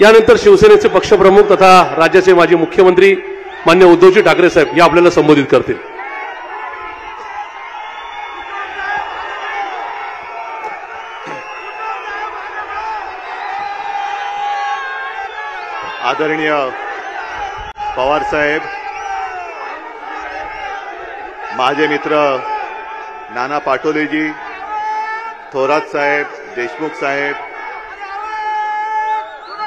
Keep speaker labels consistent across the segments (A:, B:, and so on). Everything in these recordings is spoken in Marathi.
A: यानंतर शिवसेनेचे पक्षप्रमुख तथा राज्याचे माजी मुख्यमंत्री मान्य उद्धवजी ठाकरे साहेब या आपल्याला संबोधित करतील.
B: आदरणीय पवार साहेब, माझे मित्र नाना पाटोलेजी, थोरात साहेब, देशमुख साहेब,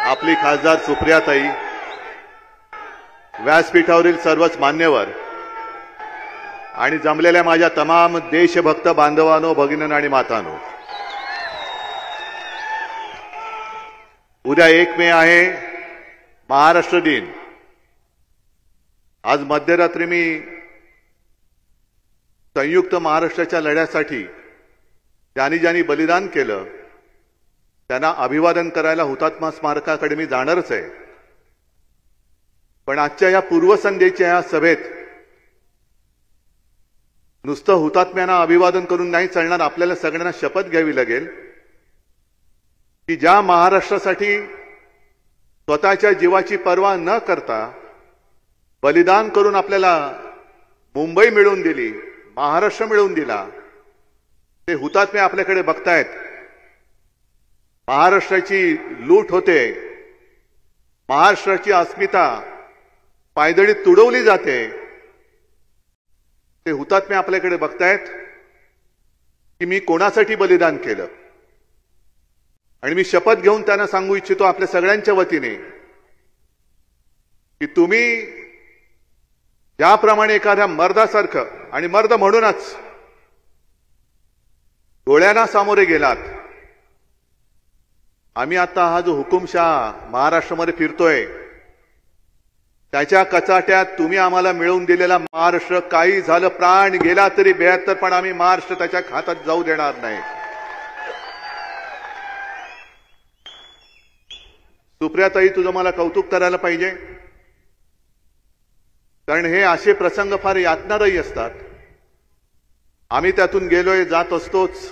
B: आपली खासदार सुप्रियाताई, व्यासपीठावरील सर्वच मान्यवर आणि जमलेल्या माझ्या तमाम देशभक्त बांधवांनो, भगिनींनो आणि मातांनो, उद्या 1 मे आहे, महाराष्ट्र दिन. आज मध्यरात्री मी संयुक्त महाराष्ट्राच्या लढ्यासाठी ज्यांनी ज्यांनी बलिदान केलं त्यांना अभिवादन करायला हुतात्मा स्मारकाकडे मी जाणारच आहे. पण आजच्या या पूर्वसंध्येच्या या सभेत नुसतं हुतात्म्यांना अभिवादन करून नाही चालणार. आपल्याला सगळ्यांना शपथ घ्यावी लागेल की ज्या महाराष्ट्रासाठी स्वतःच्या जीवाची पर्वा न करता बलिदान करून आपल्याला मुंबई मिळवून दिली, महाराष्ट्र मिळवून दिला, ते हुतात्मे आपल्याकडे बघतायत. महाराष्ट्राची लूट होते, महाराष्ट्राची अस्मिता पायदळीत तुडवली जाते, ते हुतात्मे आपल्याकडे बघतायत की मी कोणासाठी बलिदान केलं. आणि मी शपथ घेऊन त्यांना सांगू इच्छितो आपल्या सगळ्यांच्या वतीने की तुम्ही ज्याप्रमाणे एखाद्या मर्दासारखं, आणि मर्द म्हणूनच डोळ्यांना सामोरे गेलात. आम्ही आता हा जो हुकुमशाह महाराष्ट्रामध्ये फिरतोय त्याच्या कचाट्यात तुम्ही आम्हाला मिळवून दिलेला महाराष्ट्र, काही झालं, प्राण गेला तरी 72, पण आम्ही महाराष्ट्र त्याच्या हातात जाऊ देणार नाही. सुप्रियाताई, तुझं मला कौतुक करायला पाहिजे, कारण हे असे प्रसंग फार यातनारही असतात. आम्ही त्यातून गेलोय, जात असतोच.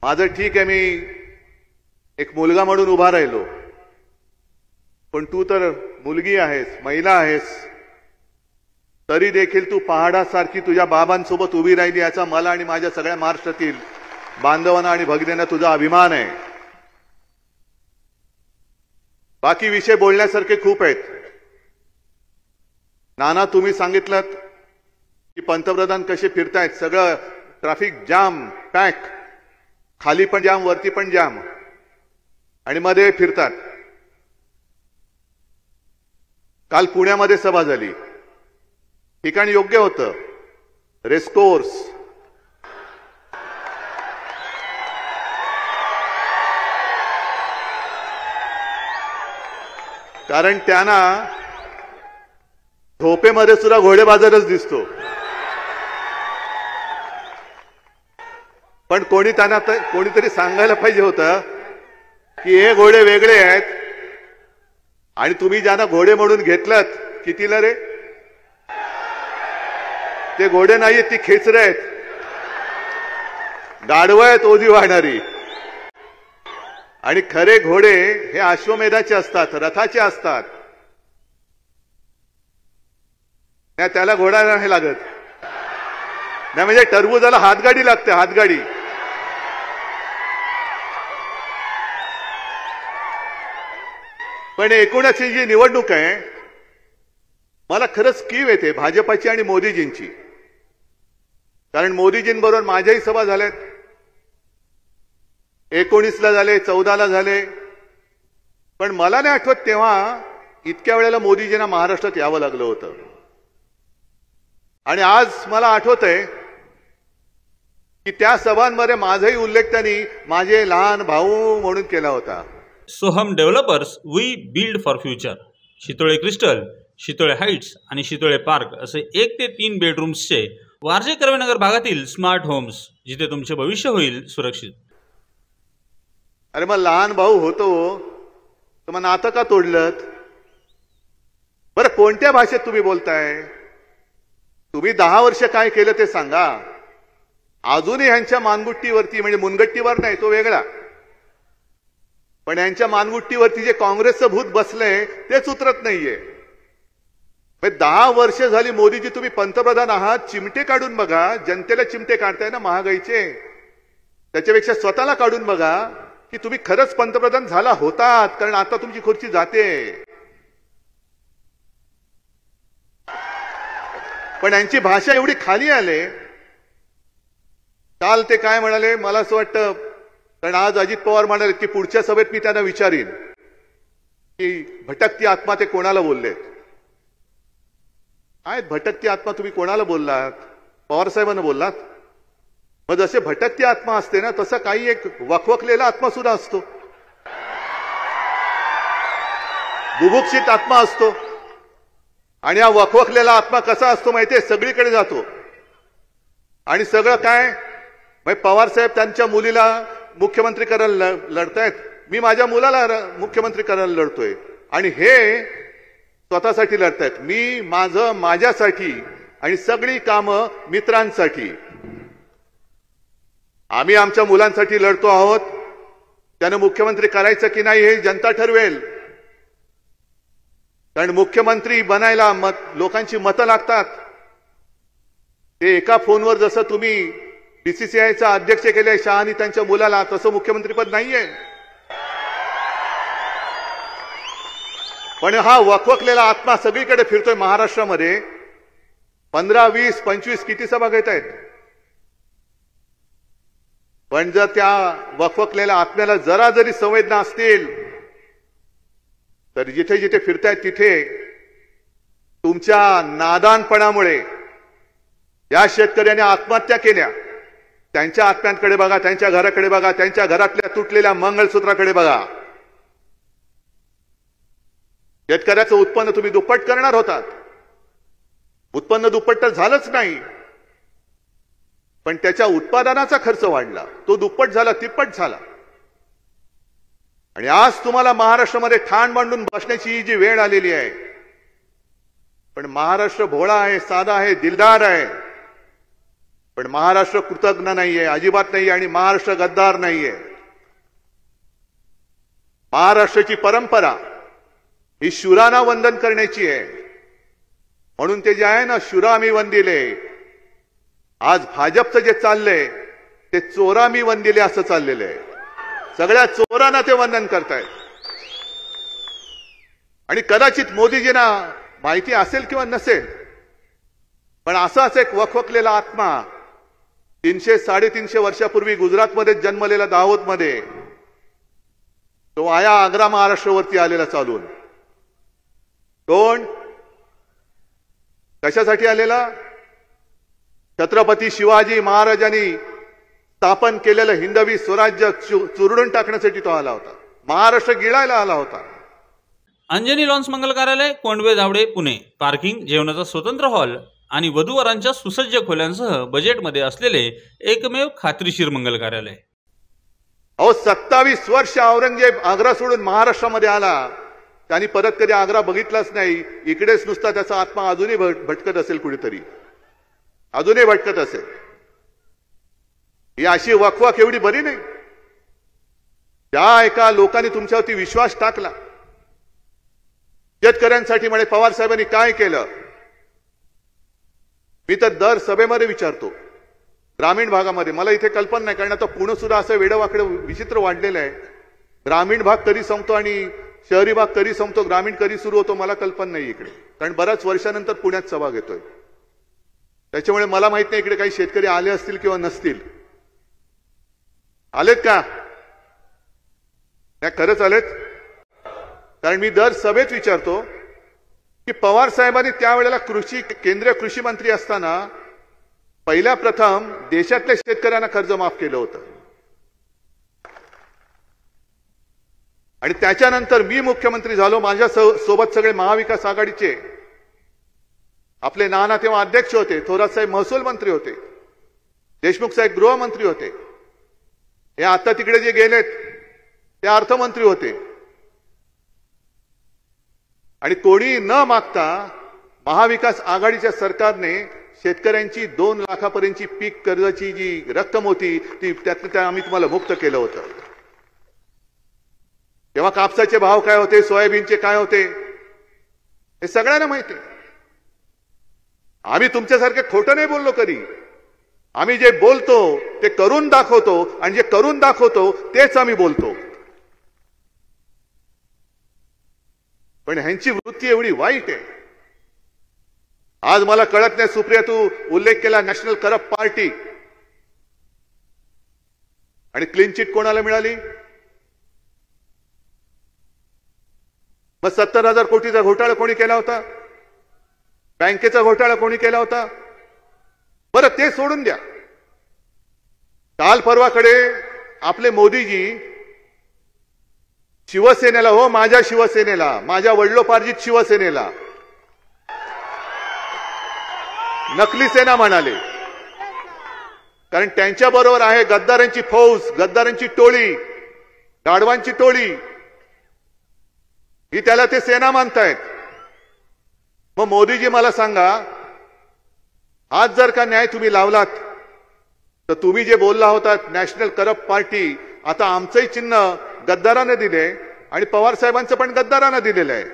B: माझं ठीक आहे, मी एक मुलगा म्हणून उभा राहिलो, पण तू तर मुलगी आहेस, महिला आहेस, तरी देखील तू पहाडासारखी तुझ्या बाबांसोबत उभी राहिली, याचा मला आणि माझ्या सगळ्या महाराष्ट्रातील बांधवांना आणि भगिनींना तुझा अभिमान आहे. बाकी विषय बोलण्यासारखे खूप आहेत. नाना, तुम्ही सांगितलं की पंतप्रधान कसे फिरतायत, सगळं ट्रॅफिक जाम, पॅक, खाली पण जाम, वरती पण जाम, आणि मध्ये फिरतात. काल पुण्यामध्ये सभा झाली, ठिकाण योग्य होतं, रेसकोर्स. कारण त्यांना झोपेमध्ये सुद्धा घोडेबाजारच दिसतो. पण कोणीतरी सांगायला पाहिजे होतं की हे घोडे वेगळे आहेत, आणि तुम्ही ज्यांना घोडे म्हणून घेतलात, कितीला रे? ते घोडे नाहीत, ती खेचरे आहेत, गाढवं आहेत ओझी वाहणारी. आणि खरे घोडे हे अश्वमेधाचे असतात, रथाचे असतात. त्याला घोडा नाही लागत, नाही म्हणजे टरबुजाला हातगाडी लागते, हातगाडी. पण एकूणच ही जी निवडणूक आहे, मला खरंच कीव येते भाजपाची आणि मोदीजींची. कारण मोदीजींबरोबर माझ्याही सभा झाल्यात, 19ला झाले, 14ला झाले, पण मला नाही आठवत तेव्हा इतक्या वेळेला मोदीजींना महाराष्ट्रात यावं लागलं होतं. आणि आज मला आठवतंय की त्या सभांमध्ये माझाही उल्लेख त्यांनी माझे लहान भाऊ म्हणून केला होता.
C: Soham Developers, we build for future. Shitole Crystal, Shitole Heights आणि शितोळे पार्क असे 1 ते 3 बेडरूम्सचे वारजे कर्वेनगर भागातील स्मार्ट होम्स, जिथे तुमचे भविष्य होईल सुरक्षित.
B: अरे मग लहान भाऊ होतो तर मग नातं का तोडलं? बरं, कोणत्या भाषेत तुम्ही बोलताय? तुम्ही 10 वर्ष काय केलं ते सांगा. अजूनही ह्यांच्या मानगुट्टीवरती, म्हणजे मुनगट्टीवर नाही, तो वेगळा, पण यांच्या मानगुट्टीवरती जे काँग्रेसचं भूत बसलंय तेच उतरत नाहीये. 10 वर्ष झाली मोदीजी तुम्ही पंतप्रधान आहात, चिमटे काढून बघा. जनतेला चिमटे काढताय ना महागाईचे, त्याच्यापेक्षा स्वतःला काढून बघा की तुम्ही खरंच पंतप्रधान झाला होतात, कारण आता तुमची खुर्ची जाते. पण यांची भाषा एवढी खाली आले. काल ते काय म्हणाले मला असं वाटतं, कारण आज अजित पवार म्हणाले की पुढच्या सभेत मी त्यांना विचारीन की भटकती आत्मा ते कोणाला बोललेत. काय भटकती आत्मा तुम्ही कोणाला बोललात? पवार साहेबांना बोललात. मग जसे भटकती आत्मा असते ना, तसं काही एक वखवकलेला आत्मा सुद्धा असतो, बुभुक्षित आत्मा असतो. आणि हा वखवकलेला आत्मा कसा असतो माहितीये? सगळीकडे जातो आणि सगळं काय, पवार साहेब त्यांच्या मुलीला मुख्यमंत्री करायला लढतायत, मी माझ्या मुलाला मुख्यमंत्री करायला लढतोय. आणि हे स्वतःसाठी लढतायत, मी माझं माझ्यासाठी आणि सगळी कामं मित्रांसाठी. आम्ही आमच्या मुलांसाठी लढतो आहोत. त्यानं मुख्यमंत्री करायचं की नाही हे जनता ठरवेल, कारण मुख्यमंत्री बनायला लोकांची मतं लागतात. ते एका फोनवर जसं तुम्ही बीसीसीआयचा अध्यक्ष केले शहानी त्यांच्या मुलाला, तसं मुख्यमंत्रीपद नाहीये. पण हा वखवकलेला आत्मा सगळीकडे फिरतोय महाराष्ट्रामध्ये. 15, 20, 25 किती सभा घेत आहेत. पण जर त्या वखवकलेल्या आत्म्याला जरा जरी संवेदना असतील तर जिथे जिथे फिरतायत तिथे तुमच्या नादानपणामुळे या शेतकऱ्यांनी आत्महत्या केल्या. त्यांच्या आत्म्यांकडे बघा, त्यांच्या घराकडे बघा, त्यांच्या घरातल्या तुटलेल्या मंगळसूत्राकडे बघा. शेतकऱ्याचं उत्पन्न तुम्ही दुप्पट करणार होतात. उत्पन्न दुप्पट तर झालंच नाही, पण त्याच्या उत्पादनाचा खर्च वाढला, तो दुप्पट झाला, तिप्पट झाला. आणि आज तुम्हाला महाराष्ट्रामध्ये ठाण मांडून बसण्याची जी वेळ आलेली आहे. पण महाराष्ट्र भोळा आहे, साधा आहे, दिलदार आहे. पण महाराष्ट्र कृतज्ञ नाहीये, अजिबात नाहीये. आणि महाराष्ट्र गद्दार नाहीये. महाराष्ट्राची परंपरा ही शूरांना वंदन करण्याची आहे. म्हणून ते जे आहे ना, शूरामी वंदिले, आज भाजपचं जे चाललंय ते चोरामी वंदिले असं चाललेलं आहे. सगळ्या चोरांना ते वंदन करतायत. आणि कदाचित मोदीजींना माहिती असेल किंवा नसेल, पण असाच एक वखवकलेला आत्मा 300-350 वर्षापूर्वी गुजरातमध्ये जन्मलेला दाहोदमध्ये तो आया आग्रा महाराष्ट्रावरती आलेला चालून. कोण? कशासाठी आलेला? छत्रपती शिवाजी महाराजांनी स्थापन केलेलं हिंदवी स्वराज्य चुरडून टाकण्यासाठी तो आला होता. महाराष्ट्र गिळायला आला होता.
C: अंजनी लॉन्स मंगल कार्यालय, कोंडवे धावडे, पुणे. पार्किंग, जेवणाचा स्वतंत्र हॉल आणि वधूवरांच्या सुसज्ज खोल्यांसह बजेटमध्ये असलेले एकमेव खात्रीशीर मंगल कार्यालय.
B: 27 वर्ष औरंगजेब आग्रा सोडून महाराष्ट्रामध्ये आला. त्यांनी परत कधी आग्रा बघितलाच नाही. इकडेच नुसता त्याचा आत्मा अजूनही भटकत असेल, कुठेतरी अजूनही भटकत असेल. ही अशी वखवाख एवढी बरी नाही. त्या एका लोकांनी तुमच्यावरती विश्वास टाकला. शेतकऱ्यांसाठी म्हणे पवार साहेबांनी काय केलं? मी तर दर सभेमध्ये विचारतो, ग्रामीण भागामध्ये. मला इथे कल्पना नाही, कारण आता पुणे सुद्धा असं वेडवाकडे विचित्र वाढलेलं आहे. ग्रामीण भाग कधी संपतो आणि शहरी भाग कधी संपतो, ग्रामीण कधी सुरू होतो, मला कल्पना नाही इकडे. कारण बऱ्याच वर्षानंतर पुण्यात सभा घेतोय, त्याच्यामुळे मला माहित नाही इकडे काही शेतकरी आले असतील किंवा नसतील. आलेत का? नाही, खरंच आलेत. कारण मी दर सभेत विचारतो की पवार साहेबांनी त्यावेळेला केंद्रीय कृषी मंत्री असताना पहिल्या प्रथम देशातल्या शेतकऱ्यांना कर्ज माफ केलं होतं. आणि त्याच्यानंतर मी मुख्यमंत्री झालो. माझ्या सोबत सगळे महाविकास आघाडीचे, आपले नाना तेव्हा अध्यक्ष होते, थोरात साहेब महसूल मंत्री होते, देशमुख साहेब गृहमंत्री होते, हे आता तिकडे जे गेलेत ते अर्थमंत्री होते. आणि कोणी न मागता महाविकास आघाडीच्या सरकारने शेतकऱ्यांची 2 लाखापर्यंतची पीक कर्जाची जी रक्कम होती ती त्यातलं आम्ही तुम्हाला मुक्त केलं होतं. तेव्हा कापसाचे भाव काय होते, सोयाबीनचे काय होते, हे सगळ्यांना माहिती आहे. आम्ही तुमच्यासारखे खोटं नाही बोललो कधी. आम्ही जे बोलतो ते करून दाखवतो आणि जे करून दाखवतो तेच आम्ही बोलतो. पण ह्यांची वृत्ती एवढी वाईट आहे. आज मला कळत नाही, सुप्रिया तू उल्लेख केला नॅशनल करप्ट पार्टी, आणि क्लीन चिट कोणाला मिळाली? मग 70,000 कोटीचा घोटाळा कोणी केला होता? बँकेचा घोटाळा कोणी केला होता? बरं ते सोडून द्या. काल परवाकडे आपले मोदीजी शिवसेनेला, हो माझ्या शिवसेनेला, माझ्या वडिलोपार्जित शिवसेनेला नकली सेना म्हणाले. कारण त्यांच्या बरोबर आहे गद्दारांची फौज, गद्दारांची टोळी, गाढवांची टोळी, ही त्याला ते सेना मानतायत. मग मोदीजी मला सांगा, आज जर का न्याय तुम्ही लावलात तर तुम्ही जे बोलला होतात नॅशनल करप्ट पार्टी, आता आमचंही चिन्ह गद्दाराने दिले आणि पवार साहेबांचं पण गद्दाराने दिलेलं आहे.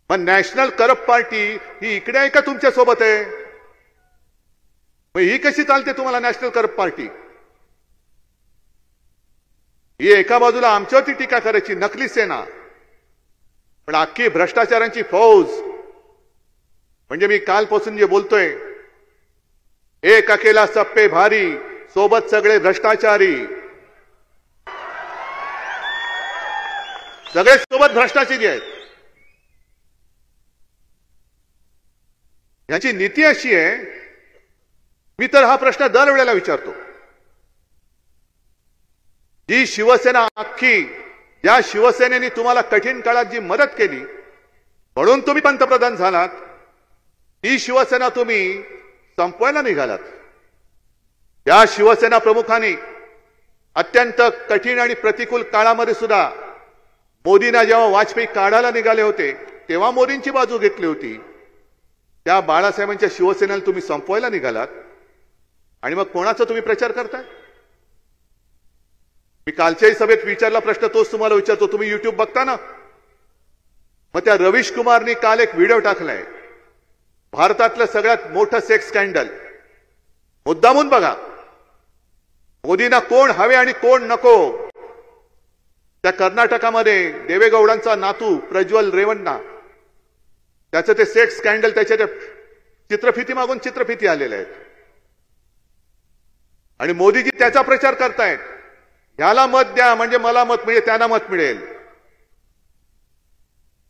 B: मग नॅशनल करप्ट पार्टी ही इकडे आहे का तुमच्या सोबत आहे? मग ही कशी चालते तुम्हाला नॅशनल करप्ट पार्टी? ही एका बाजूला आमच्यावरती टीका करायची नकली सेना, पण अख्खी भ्रष्टाचारांची फौज. म्हणजे मी कालपासून जे बोलतोय, एक अकेला सब पे भारी, सोबत सगळे भ्रष्टाचारी, सगळे सोबत भ्रष्टाचारी आहेत. याची नीती अशी आहे, मी तर हा प्रश्न दरवेळेला विचारतो, जी शिवसेना अख्खी, ज्या शिवसेनेने तुम्हाला कठीण काळात जी मदत केली म्हणून तुम्ही पंतप्रधान झालात, ती शिवसेना तुम्ही संपवायला निघालात. या शिवसेना प्रमुखांनी अत्यंत कठीण आणि प्रतिकूल काळामध्ये सुद्धा मोदींना जेव्हा वाजपेयी काढायला निघाले होते तेव्हा मोदींची बाजू घेतली होती. त्या बाळासाहेबांच्या शिवसेनेला तुम्ही संपवायला निघालात आणि मग कोणाचा तुम्ही प्रचार करताय? मी कालच्याही सभेत विचारला प्रश्न, तोच तुम्हाला विचारतो. तुम्ही युट्यूब बघता ना? मग त्या रवीश कुमारनी काल एक व्हिडिओ टाकलाय, भारतातलं सगळ्यात मोठं सेक्स स्कॅन्डल. मुद्दामून बघा, मोदींना कोण हवे आणि कोण नको. त्या कर्नाटकामध्ये देवेगौडांचा नातू प्रज्वल रेवन्ना, त्याचं ते सेक्स स्कॅन्डल, त्याच्या त्या चित्रफिती मागून चित्रफिती आलेल्या आहेत आणि मोदीजी त्याचा प्रचार करतायत. ह्याला मत द्या म्हणजे मला मत मिळेल, त्यांना मत मिळेल.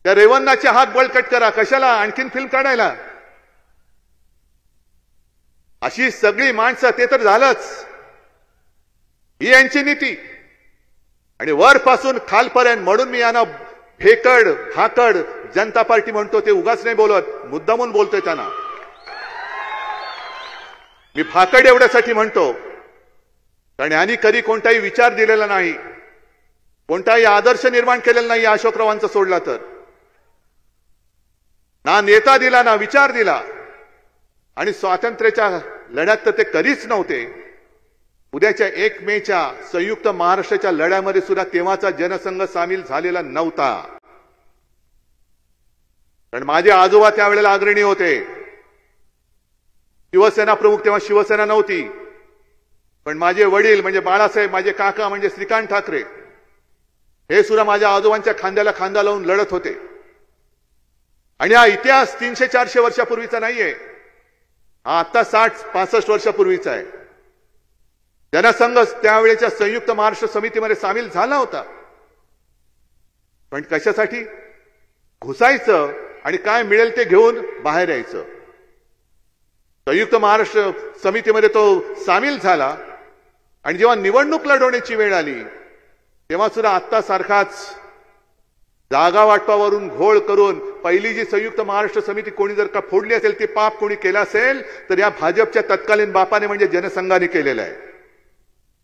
B: त्या रेवन्नाचे हात बळकट करा, कशाला आणखीन फिल्म काढायला? अशी सगळी माणसं, ते तर झालंच. ही यांची नीती. आणि वरपासून खालपर्यंत, म्हणून मी यांना भेकड भाकड जनता पार्टी म्हणतो. ते उगाच नाही बोलत, मुद्दामून बोलतोय त्यांना. मी भाकड एवढ्यासाठी म्हणतो कारण यांनी कधी कोणताही विचार दिलेला नाही, कोणताही आदर्श निर्माण केलेला नाही अशोकरावांचा सोडला तर. ना नेता दिला, ना विचार दिला. आणि स्वातंत्र्याच्या लढ्यात तर ते कधीच नव्हते. उद्याच्या 1 मेच्या संयुक्त महाराष्ट्राच्या लढ्यामध्ये सुद्धा तेव्हाचा जनसंघ सामील झालेला नव्हता. कारण माझे आजोबा त्यावेळेला अग्रणी होते. शिवसेना प्रमुख तेव्हा शिवसेना नव्हती, पण माझे वडील म्हणजे बाळासाहेब, माझे काका म्हणजे श्रीकांत ठाकरे, हे सुद्धा माझ्या आजोबांच्या खांद्याला खांदा लावून लढत होते. आणि हा इतिहास 300-400 वर्षापूर्वीचा नाहीये, हा आता 60-65 वर्षापूर्वीचा आहे. जनसंघ त्यावेळेच्या संयुक्त महाराष्ट्र समितीमध्ये सामील झाला होता. पण कशासाठी? घुसायचं आणि काय मिळेल ते घेऊन बाहेर यायचं. संयुक्त महाराष्ट्र समितीमध्ये तो सामील झाला आणि जेव्हा निवडणूक लढवण्याची वेळ आली तेव्हा सुद्धा आत्ता सारखाच जागा वाटपावरून घोळ करून पहिली जी संयुक्त महाराष्ट्र समिती कोणी जर का फोडली असेल, ते पाप कोणी केलं असेल तर या भाजपच्या तत्कालीन बापाने म्हणजे जनसंघाने केलेलं आहे.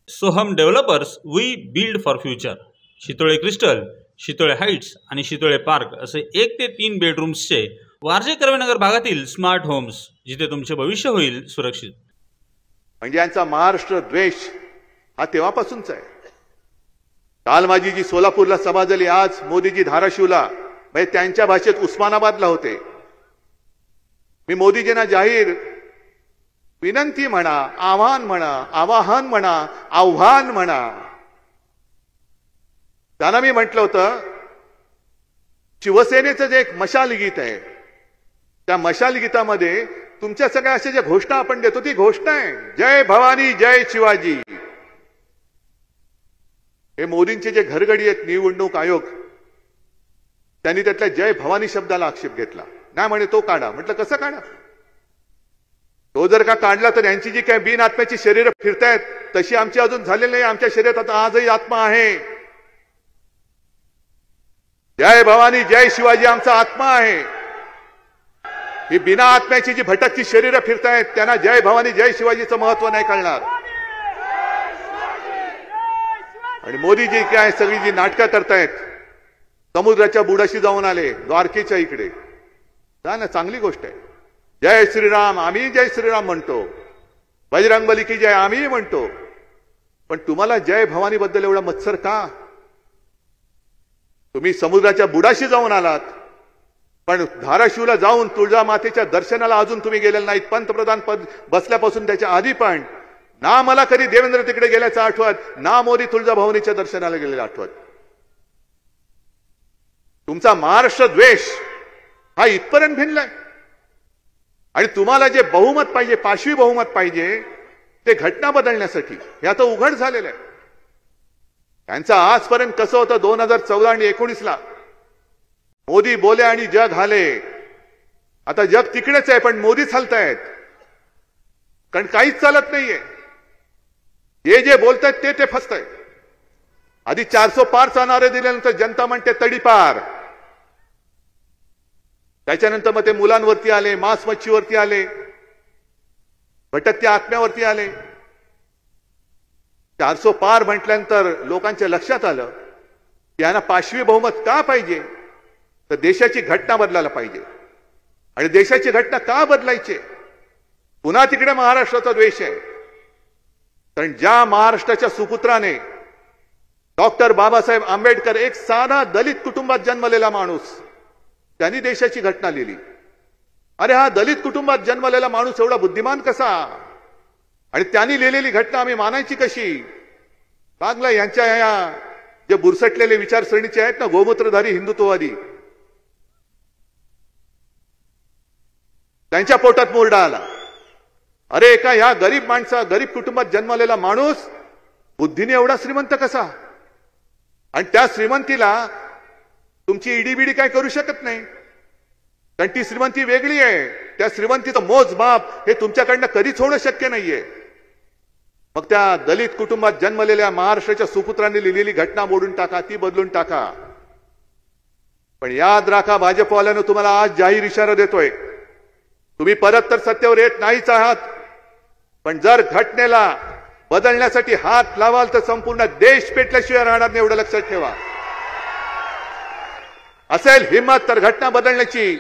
C: Soham Developers, we build for future. Shitole Crystal, Shitole Heights आणि शितोळे पार्क असे 1 ते 3 बेडरूम्सचे वारजे कर्वेनगर भागातील स्मार्ट होम्स, जिथे तुमचे भविष्य होईल सुरक्षित.
B: म्हणजे यांचा महाराष्ट्र द्वेष हा तेव्हापासूनचा आहे. काल माझी जी सोलापूरला सभा झाली, आज मोदीजी धाराशिवला, म्हणजे त्यांच्या भाषेत उस्मानाबादला होते. मी मोदीजींना जाहीर विनंती म्हणा, आव्हान म्हणा, आव्हान म्हणा, त्यांना मी म्हटलं होतं, शिवसेनेचं जे एक मशाल गीत आहे, त्या मशाल गीतामध्ये तुमच्या सगळ्या अशा ज्या घोषणा आपण देतो ती घोषणा आहे जय भवानी जय शिवाजी. हे मोदींचे जे घरगडी आहेत निवडणूक आयोग, त्यांनी त्यातल्या जय भवानी शब्दाला आक्षेप घेतला. नाही म्हणे तो काढा. म्हटलं कसं काढा? तो जर का काढला तर यांची जी काय बिन आत्म्याची शरीरं फिरतायत तशी आमची अजून झालेली नाही. आमच्या शरीरात आता आजही आत्मा आहे. जय भवानी जय शिवाजी आमचा आत्मा आहे. ही बिना आत्म्याची जी भटकची शरीरं फिरतायत त्यांना जय भवानी जय शिवाजीचं महत्व नाही कळणार. आणि मोदीजी काय सगळी जी नाटकं करतायत, समुद्राच्या बुडाशी जाऊन आले, द्वारकेच्या इकडे जा ना, चांगली गोष्ट आहे. जय श्रीराम, आम्ही जय श्रीराम म्हणतो, बजरंगबली की जय आम्ही म्हणतो, पण तुम्हाला जय भवानी बद्दल एवढा मत्सर का? तुम्ही समुद्राच्या बुडाशी जाऊन आलात, पण धाराशिवला जाऊन तुळजा मातेच्या दर्शनाला अजून तुम्ही गेलेला नाहीत. पंतप्रधान पद बसल्यापासून त्याच्या आधी पण ना मला कधी देवेंद्र तिकडे गेल्याचं आठवत, ना मोदी तुळजाभवानीच्या दर्शनाला गेलेलं आठवत. तुमचा महाराष्ट्र द्वेष हा इथपर्यंत भिनलाय. आणि तुम्हाला जे बहुमत पाहिजे, पाशवी बहुमत पाहिजे, ते घटना बदलण्यासाठी हे आता उघड झालेलं आहे. त्यांचं आजपर्यंत कसं होतं 2014 आणि 19ला मोदी बोले आणि जग हाले. आता जग तिकडेच आहे पण मोदीच हलतायत, कारण काहीच चालत नाहीये. जे बोलतायत ते फसतायत. आधी 400 पारचा नारे दिल्यानंतर जनता म्हणते तडीपार. त्याच्यानंतर मग ते मुलांवरती आले, मांस मच्छीवरती आले, भटकत्या आत्म्यावरती आले. 400 पार म्हटल्यानंतर लोकांच्या लक्षात आलं की यांना पाशवी बहुमत का पाहिजे, तर देशाची घटना बदलायला पाहिजे. आणि देशाची घटना का बदलायची? पुन्हा तिकडे महाराष्ट्राचा द्वेष आहे. कारण ज्या महाराष्ट्राच्या सुपुत्राने डॉक्टर बाबासाहेब आंबेडकर, एक साधा दलित कुटुंबात जन्मलेला माणूस, त्यांनी देशाची घटना लिहिली. अरे हा दलित कुटुंबात जन्मलेला माणूस एवढा बुद्धिमान कसा? आणि त्यांनी लिहिलेली घटना आम्ही मानायची कशी? लागला यांच्या या जे बुरसटलेले विचारसरणीचे आहेत ना, गोमूत्रधारी हिंदुत्ववादी, त्यांच्या पोटात मोरडा आला. अरे एका ह्या गरीब कुटुंबात जन्मलेला माणूस बुद्धीने एवढा श्रीमंत कसा? आणि त्या श्रीमंतीला तुमची ईडीबीडी काय करू शकत नाही, कारण ती श्रीमंती वेगळी आहे. त्या श्रीमंतीचं मोजमाप हे तुमच्याकडनं कधीच होणं शक्य नाहीये. मग त्या दलित कुटुंबात जन्मलेल्या महाराष्ट्राच्या सुपुत्रांनी लिहिलेली घटना मोडून टाका, ती बदलून टाका. पण याद राखा, भाजपवाल्यानं तुम्हाला आज जाहीर इशारा देतोय, तुम्ही परत तर सत्तेवर येत नाहीच आहात, पण जर घटनेला बदलण्यासाठी हात लावाल तर संपूर्ण देश पेटल्याशिवाय राहणार नाही, एवढं लक्षात ठेवा. असेल हिम्मत तर घटना बदलण्याची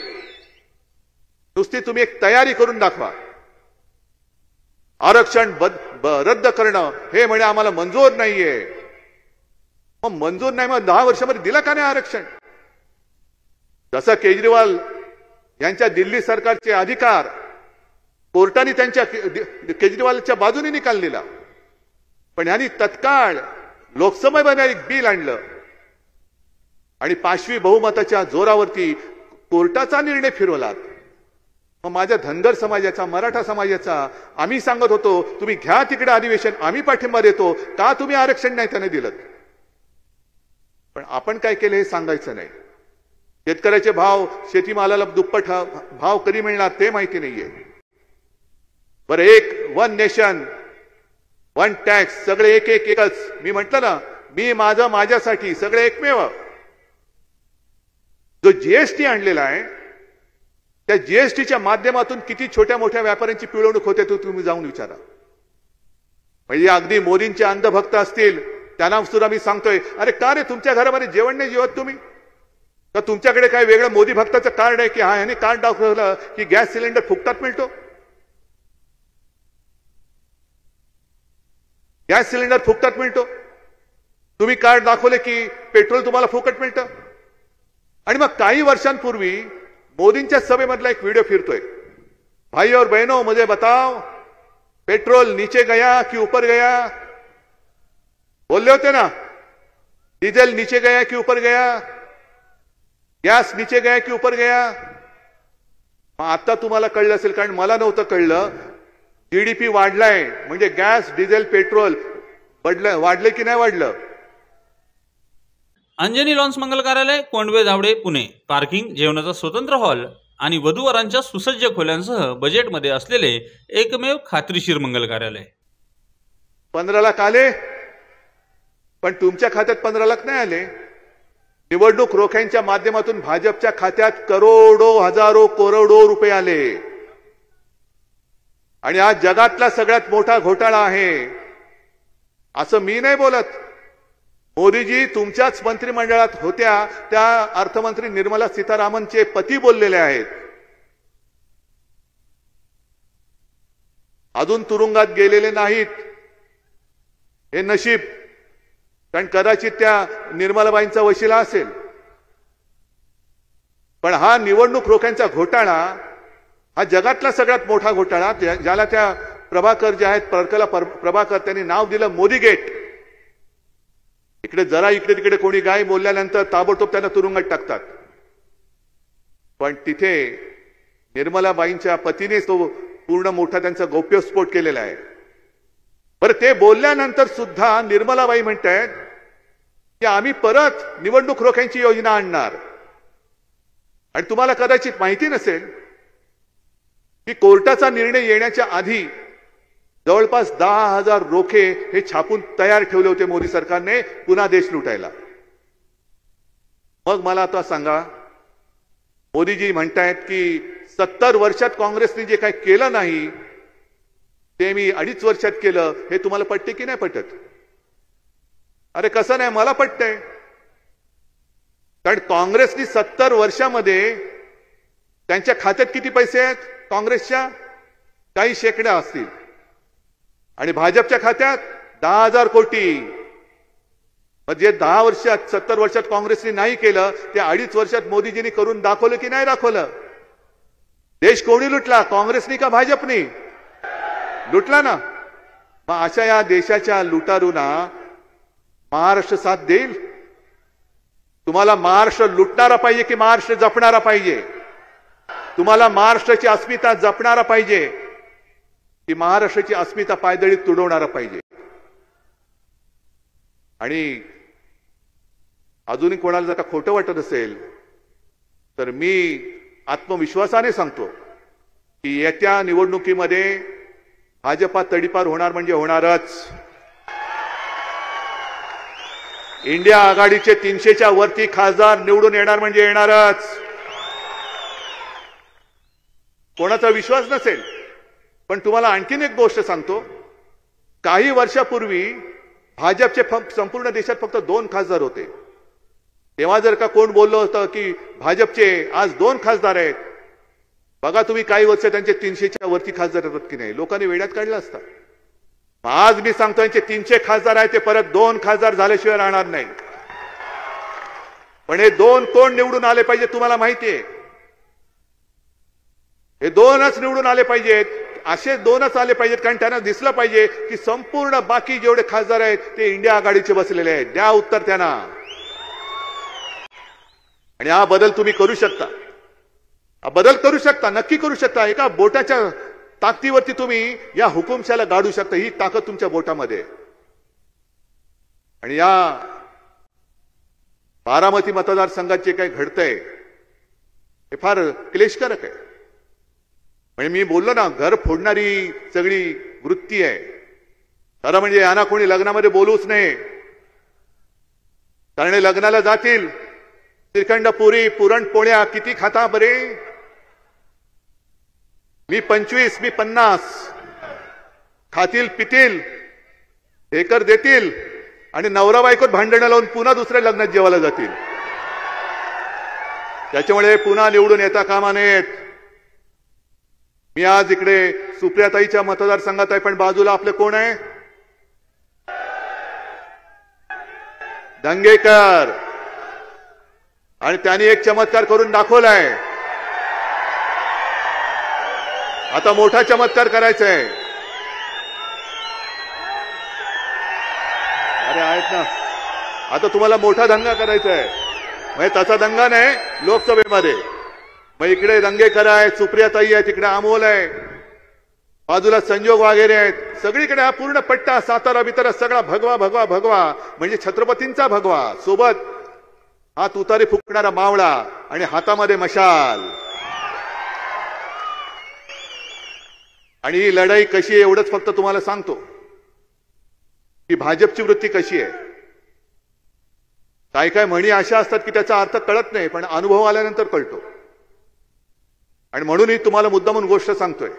B: नुसती तुम्ही एक तयारी करून दाखवा. आरक्षण रद्द करणं हे म्हणे आम्हाला मंजूर नाहीये. मग मंजूर नाही, मग 10 वर्षामध्ये दिलं का नाही आरक्षण? जसं केजरीवाल यांच्या दिल्ली सरकारचे अधिकार कोर्टाने त्यांच्या केजरीवालच्या बाजूने निकाल दिला, पण यांनी तत्काळ लोकसभेमध्ये एक बिल आणलं आणि पाशवी बहुमताच्या जोरावरती कोर्टाचा निर्णय फिरवला. मग माझ्या धनगर समाजाचा, मराठा समाजाचा आम्ही सांगत होतो तुम्ही घ्या तिकडे अधिवेशन, आम्ही पाठिंबा देतो, का तुम्ही आरक्षण नाही त्याने दिलं? पण आपण काय केलं हे सांगायचं नाही. शेतकऱ्याचे भाव, शेतीमालाला दुप्पट भाव कधी मिळणार ते माहिती नाहीये. बरं, एक वन नेशन वन टॅक्स, सगळे एकच. मी म्हटलं ना, मी माझ्यासाठी सगळे एकमेव. जो जीएसटी आणलेला आहे त्या जीएसटीच्या माध्यमातून किती छोट्या मोठ्या व्यापाऱ्यांची पिळवणूक होते तो तुम्ही जाऊन विचारा. म्हणजे अगदी मोदींचे अंधभक्त असतील त्यांना सुद्धा मी सांगतोय, अरे का रे तुमच्या घरामध्ये जेवण नाही जेवत तुम्ही? तर तुमच्याकडे काय वेगळं मोदी भक्ताचं कार्ड आहे की हा ह्याने कार्ड दाखवलं की गॅस सिलेंडर फुकटात मिळतो? गॅस सिलेंडर फुकटात मिळतो. तुम्ही कार्ड दाखवले की पेट्रोल तुम्हाला फुकट मिळतं. आणि मग काही वर्षांपूर्वी मोदींच्या सभेमधला एक व्हिडिओ फिरतोय, भाई और बहनों मुझे बताओ पेट्रोल नीचे गया कि ऊपर गया. बोलले होते ना, डीजल नीचे गया कि ऊपर गया, गॅस नीचे गया कि ऊपर गया. आता तुम्हाला कळलं असेल, कारण मला नव्हतं कळलं. जीडीपी वाढलाय म्हणजे गॅस, डिझेल, पेट्रोल वाढले की नाही वाढलं.
C: अंजनी लॉन्स मंगल कार्यालय, कोंडवे धावडे, पुणे. पार्किंग, जेवणाचा स्वतंत्र हॉल आणि वधूवरांच्या सुसज्ज खोल्यांसह बजेटमध्ये असलेले एकमेव खात्रीशीर मंगल कार्यालय.
B: 15 लाख आले, पण तुमच्या खात्यात 15 लाख नाही आले. निवडणूक रोख्यांच्या माध्यमातून भाजपच्या खात्यात करोडो, हजारो, करोडो रुपये आले. आणि आज जगातला सगळ्यात मोठा घोटाळा आहे असं मी नाही बोलत. मोदीजी तुमच्याच मंत्रिमंडळात होत्या त्या अर्थमंत्री निर्मला सीतारामनचे पती बोललेले आहेत. अजून तुरुंगात गेलेले नाहीत, हे नशीब. कारण कदाचित त्या निर्मलाबाईंचा वशिला असेल. पण हा निवडणूक रोख्यांचा घोटाळा हा जगातला सगळ्यात मोठा घोटाळा, ज्याला त्या प्रभाकर जे आहेत, परकला प्रभाकर, त्यांनी नाव दिलं मोदी गेट. इकडे जरा इकडे तिकडे कोणी गाय बोलल्यानंतर ताबडतोब त्यांना तुरुंगात टाकतात. पण तिथे निर्मलाबाईंच्या पतीने तो पूर्ण मोठा त्यांचा गौप्यस्फोट केलेला आहे. बरं, ते बोलल्यानंतर सुद्धा निर्मलाबाई म्हणतायत की आम्ही परत निवडणूक रोख्यांची योजना आणणार. आणि तुम्हाला कदाचित माहिती नसेल की कोर्टाचा निर्णय येण्याच्या आधी जवळपास 10,000 रोखे हे छापून तयार ठेवले होते मोदी सरकारने पुन्हा देश लुटायला. मग मला आता सांगा, मोदीजी म्हणतायत की 70 वर्षात काँग्रेसने जे काही केलं नाही ते मी 2.5 वर्षात केलं. हे तुम्हाला पटते की नाही पटत? अरे कसं नाही, मला पटतंय. कारण काँग्रेसनी 70 वर्षामध्ये त्यांच्या खात्यात किती पैसे आहेत काँग्रेसच्या? काही शेकड्या असतील. आणि भाजपच्या खात्यात 10,000 कोटी. म्हणजे 10 वर्षात 70 वर्षात काँग्रेसने नाही केलं ते 2.5 वर्षात मोदीजींनी करून दाखवलं की नाही दाखवलं? देश कोणी लुटला, काँग्रेसनी का भाजपनी? लुटला ना. मग अशा या देशाच्या लुटारूंना महाराष्ट्र साथ देईल? तुम्हाला महाराष्ट्र लुटणारा पाहिजे की महाराष्ट्र जपणारा पाहिजे? तुम्हाला महाराष्ट्राची अस्मिता जपणारा पाहिजे की महाराष्ट्राची अस्मिता पायदळीत तुडवणारा पाहिजे? आणि अजूनही कोणाला जर का खोटं वाटत असेल तर मी आत्मविश्वासाने सांगतो की येत्या निवडणुकीमध्ये भाजपा तडीपार होणार म्हणजे होणारच. इंडिया आघाडीचे 300च्या वरती खासदार निवडून येणार म्हणजे येणारच. कोणाचा विश्वास नसेल, पण तुम्हाला आणखीन एक गोष्ट सांगतो. काही वर्षापूर्वी भाजपचे संपूर्ण देशात फक्त 2 खासदार होते. तेव्हा जर का कोण बोललं होतं की भाजपचे आज 2 खासदार आहेत, बघा तुम्ही काही वर्ष त्यांचे 300च्या वरती खासदार येतात की नाही, लोकांनी वेड्यात काढलं असतं. आज मी सांगतो यांचे 300 खासदार आहेत, ते परत 2 खासदार झाल्याशिवाय राहणार नाही. पण हे 2 कोण निवडून आले पाहिजे तुम्हाला माहितीये? हे 2च निवडून आले पाहिजेत. असे 2च आले पाहिजेत, कारण त्यांना दिसलं पाहिजे की संपूर्ण बाकी जेवढे खासदार आहेत ते इंडिया आघाडीचे बसलेले आहेत. द्या उत्तर त्यांना. आणि हा बदल तुम्ही करू शकता, हा बदल करू शकता, नक्की करू शकता. एका बोटाच्या ताकदीवरती तुम्ही या हुकुमशाला गाडू शकता. ही ताकद तुमच्या बोटामध्ये. आणि या बारामती मतदारसंघात जे काही घडतंय हे फार क्लेशकारक आहे. म्हणजे मी बोललो ना, घर फोडणारी सगळी वृत्ती आहे. खरं म्हणजे यांना कोणी लग्नामध्ये बोलूच नाही. कारण लग्नाला जातील, श्रीखंड पुरी पुरणपोळ्या किती खाता बरे? मी 25, मी 50. खातील पितील, ढेकर देतील आणि नवरा बायकोत भांडणं लावून पुन्हा दुसऱ्या लग्नात जेवायला जातील. त्याच्यामुळे पुन्हा निवडून येता कामा नयेत. मी आज इकडे सुप्रियाताईच्या मतदारसंघात आहे, पण बाजूला आपले कोण आहे? दंगेकर, आणि त्यांनी एक चमत्कार करून दाखवलाय. आता मोठा चमत्कार करायचा आहे. अरे आहेत ना, आता तुम्हाला मोठा दंगा करायचा आहे. म्हणजे तसा दंगा नाही लोकसभेमध्ये. मग इकडे दंगेकर आहे, सुप्रियाताई आहे, तिकडे अमोल आहे, बाजूला संजोग वगैरे आहेत. सगळीकडे हा पूर्ण पट्टा सातारा बितारा सगळा भगवा भगवा भगवा, म्हणजे छत्रपतींचा भगवा, सोबत हा तुतारी फुकणारा मावळा आणि हातामध्ये मशाल. आणि ही लढाई कशी आहे एवढंच फक्त तुम्हाला सांगतो की भाजपची वृत्ती कशी आहे. काय काय म्हणी अशा असतात की त्याचा अर्थ कळत नाही, पण अनुभव आल्यानंतर कळतो. आणि म्हणूनही तुम्हाला मुद्दामून गोष्ट सांगतोय.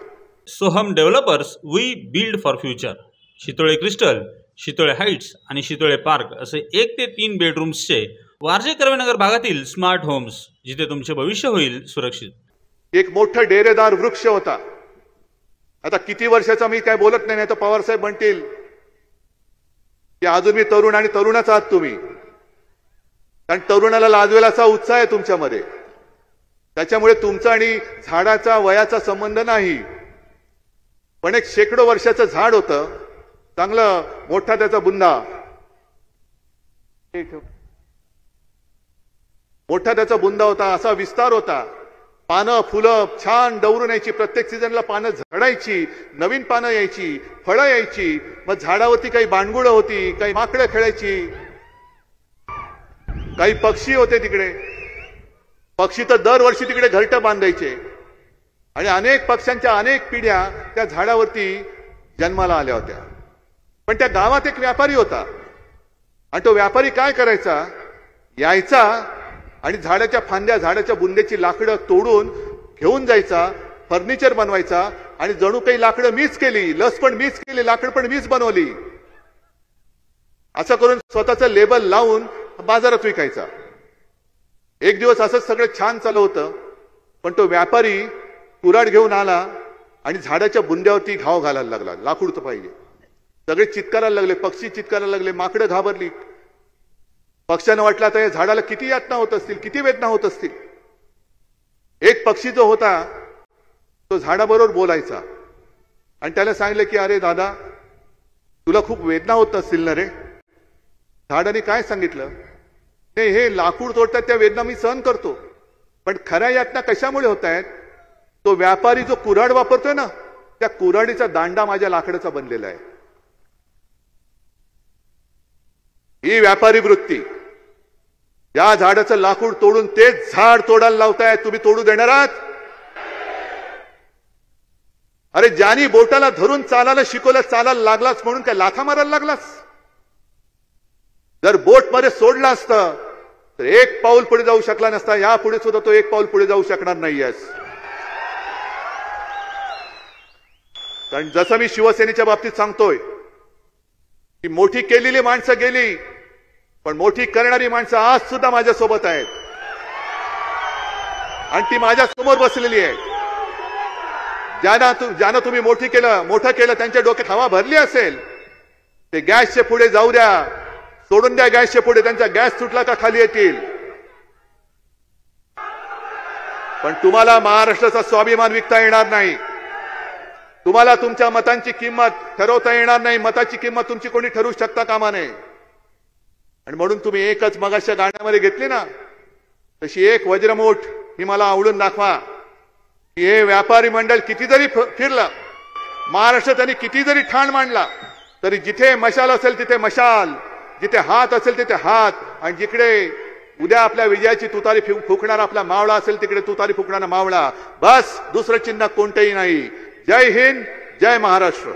C: Soham Developers we build for future. Shitole Crystal, Shitole Heights आणि शितोळे पार्क असे 1 ते 3 बेडरूम्सचे वारजे कर्वेनगर भागातील स्मार्ट होम्स, जिथे तुमचे भविष्य होईल सुरक्षित.
B: एक मोठा डेरेदार वृक्ष होता. आता किती वर्षाचा मी काय बोलत नाही, तर पवार साहेब म्हणतील की अजून मी तरुण आणि तरुणच आहात तुम्ही. कारण तरुणाला लाजवेल असा उत्साह आहे तुमच्यामध्ये. त्याच्यामुळे तुमचा आणि झाडाचा वयाचा संबंध नाही, पण एक शेकडो वर्षाचं झाड होतं, चांगलं मोठा त्याचा बुंदा, मोठा त्याचा बुंदा होता, असा विस्तार होता. पानं फुलं छान डवरून यायची, प्रत्येक सीझनला पानं झडायची, नवीन पानं यायची, फळं यायची. मग झाडावरती काही बांडगुळं होती, काही माकडं खेळायची, काही पक्षी होते तिकडे. पक्षी तर दरवर्षी तिकडे घरटं बांधायचे. आणि अनेक पक्ष्यांच्या अनेक पिढ्या त्या झाडावरती जन्माला आल्या होत्या. पण त्या गावात एक व्यापारी होता, आणि तो व्यापारी काय करायचा, यायचा आणि झाडाच्या फांद्या, झाडाच्या बुंद्याची लाकडं तोडून घेऊन जायचा, फर्निचर बनवायचा. आणि जणू काही लाकडं मीच केली, लस पण मीच केली, लाकड पण मीच बनवली, असं करून स्वतःचं लेबल लावून बाजारात विकायचा. एक दिवस असंच सगळं छान चालू होतं, पण तो व्यापारी कुऱ्हाड घेऊन आला आणि झाडाच्या बुंद्यावरती घाव घालायला लागला. लाकूड तर पाहिजे. सगळे चित्कारायला लागले, पक्षी चित्कारायला लागले, माकडं घाबरली. पक्ष्यांना वाटलं आता या झाडाला किती यातना होत असतील, किती वेदना होत असतील. एक पक्षी जो होता तो झाडाबरोबर बोलायचा आणि त्याला सांगितलं की अरे दादा, तुला खूप वेदना होत असतील ना रे. झाडाने काय सांगितलं, नाही हे लाकूड तोडतात त्या वेदना मी सहन करतो, पण खऱ्या यातना कशामुळे होत आहेत. तो व्यापारी जो कुऱ्हाड वापरतोय ना, त्या कुऱ्हाडीचा दांडा माझ्या लाकडाचा बनलेला आहे. ही व्यापारी वृत्ती. या झाडाचं लाकूड तोडून तेच झाड तोडायला लावताय, तुम्ही तोडू देणार आहात. अरे ज्यानी बोटाला धरून चालायला शिकवलं, चालायला लागलाच म्हणून काय लाथा मारायला लागलास. जर बोट मध्ये सोडला असतं तर एक पाऊल पुढे जाऊ शकला नसता. या पुढे सुद्धा तो एक पाऊल पुढे जाऊ शकणार नाहीयेस. कारण जसं मी शिवसेनेच्या बाबतीत सांगतोय की मोठी केलेली माणसं गेली, पण मोठी करणारी माणसं आज सुद्धा माझ्या सोबत आहेत आणि ती माझ्या समोर बसलेली आहे. ज्यांना तुम्ही मोठं केलं त्यांच्या डोक्यात हवा भरली असेल, ते गॅसच्या पुढे जाऊ द्या, सोडून द्या गॅसच्या पुढे. त्यांचा गॅस सुटला का खाली येतील. पण तुम्हाला महाराष्ट्राचा स्वाभिमान विकता येणार नाही. तुम्हाला तुमच्या मतांची किंमत ठरवता येणार नाही. मताची किंमत तुमची कोणी ठरवू शकता कामा नये. आणि म्हणून तुम्ही एकच मगाच्या गाण्यामध्ये घेतली ना, तशी एक वज्रमूठ ही मला आवडून दाखवा की हे व्यापारी मंडळ किती जरी फिरलं, महाराष्ट्र त्यांनी किती जरी ठाण मांडला, तरी जिथे मशाल असेल तिथे मशाल, जिथे हात असेल तिथे हात, आणि जिकडे उद्या आपल्या विजयाची तुतारी फुकणारा आपला मावळा असेल तिकडे तुतारी फुकणारा मावळा. बस, दुसरं चिन्ह कोणतंही नाही. जय हिंद, जय महाराष्ट्र.